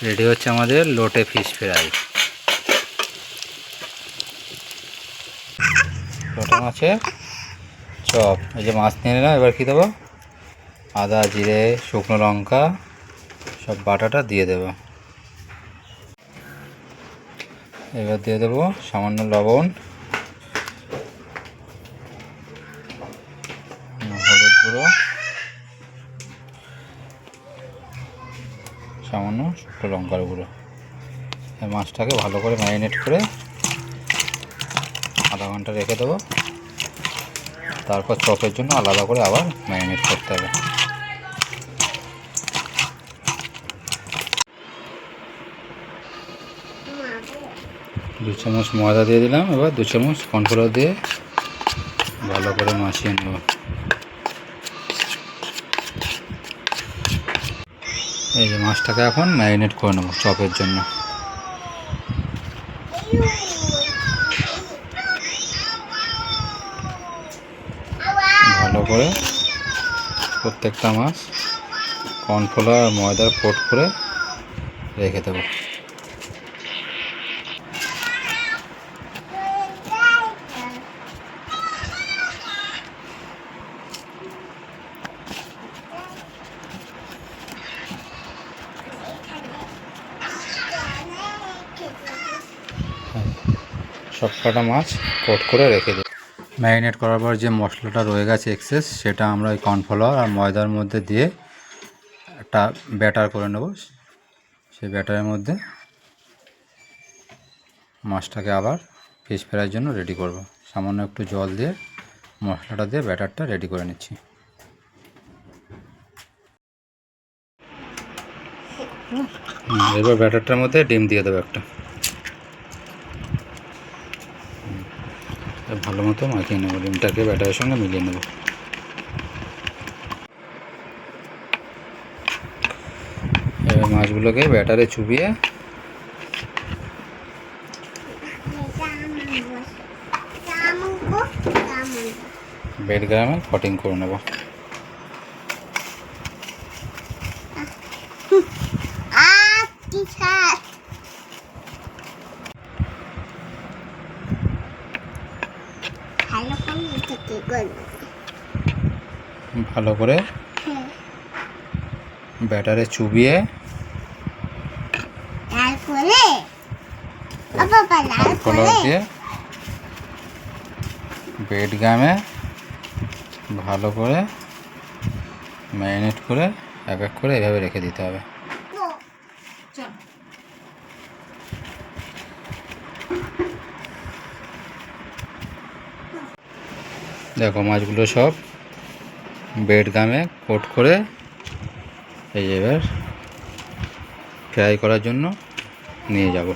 Ready হচ্ছে আমাদের লোটে ফিশ ফ্রাই। লোটে মাছের চপ। এই যে মাছ নিয়ে নিলাম, এবার কী দেবো? আদা, জিরে, শুকনো লঙ্কা সব বাটাটা দিয়ে দেবো। এবার দিয়ে দেবো সামান্য লবণ, হলুদ গুঁড়ো, সামান্য শুকনো লঙ্কার গুঁড়ো। এই মাছটাকে ভালো করে ম্যারিনেট করে আধা ঘন্টা রেখে দেবো। তারপর চপের জন্য আলাদা করে আবার ম্যারিনেট করতে হবে। দু চামচ ময়দা দিয়ে দিলাম, এবার 2 চামচ কর্নফ্লাওয়ার দিয়ে ভালো করে মাখিয়ে নেব। এই যে মাছটাকে এখন ম্যারিনেট করে নেব চপের জন্য। ভালো করে প্রত্যেকটা মাছ কর্নফ্লাওয়ার আর ময়দার কোট করে রেখে দেবো। সব কটা মাছ কোট করে রেখে দিই। ম্যারিনেট করার পর যে মশলাটা রয়ে গেছে এক্সেস, সেটা আমরা ওই কর্নফ্লাওয়ার আর ময়দার মধ্যে দিয়ে একটা ব্যাটার করে নেব। সেই ব্যাটারের মধ্যে মাছটাকে আবার ফিশ ফ্রাইয়ের জন্য রেডি করব। সামান্য একটু জল দিয়ে মশলাটা দিয়ে ব্যাটারটা রেডি করে নিচ্ছি। এবার ব্যাটারটার মধ্যে ডিম দিয়ে দেবো একটা। ভালো মতো মাখিয়ে নেব, ডিমটাকে ব্যাটারের সঙ্গে মিলিয়ে নেব। এবার মাছগুলোকে ব্যাটারে চুবিয়ে ব্রেড গ্রামে কাটিং করে নেব। ভালো করে ব্যাটারে চুবিয়ে কর্নফ্লাওয়ার দিয়ে ব্রেড গ্রামে ভালো করে ম্যারিনেট করে এক এক করে এভাবে রেখে দিতে হবে। দেখো মাছগুলো সব ব্রেড গামে কোট করে এই এবার ফ্রাই করার জন্য নিয়ে যাব।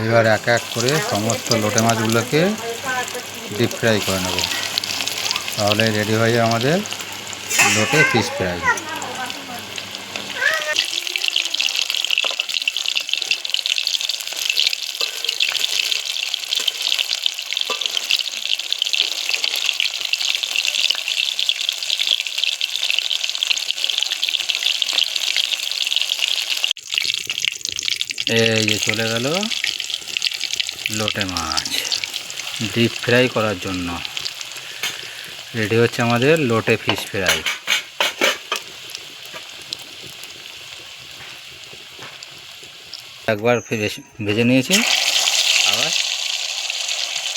এবার এক এক করে সমস্ত লোটে মাছগুলোকে ডিপ ফ্রাই করে নেব। তাহলে রেডি হয়ে যাবে আমাদের লোটে ফিশ ফ্রাই। এই যে চলে গেল লোটে মাছ ডিপ ফ্রাই করার জন্য। রেডি হচ্ছে আমাদের লোটে ফিশ ফ্রাই। একবার ভেজে নিয়েছি, আবার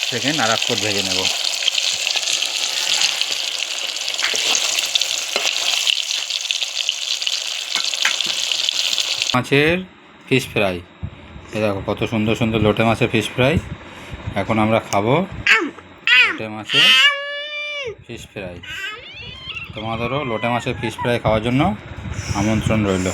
সেকেন্ড আর এক কোট ভেজে নেব। মাছের ফিশ ফ্রাই, এ দেখো কত সুন্দর সুন্দর লোটে মাছের ফিশ ফ্রাই। এখন আমরা খাবো লোটে মাছের ফিশ ফ্রাই। তোমাদেরও লোটে মাছের ফিশ ফ্রাই খাওয়ার জন্য আমন্ত্রণ রইল।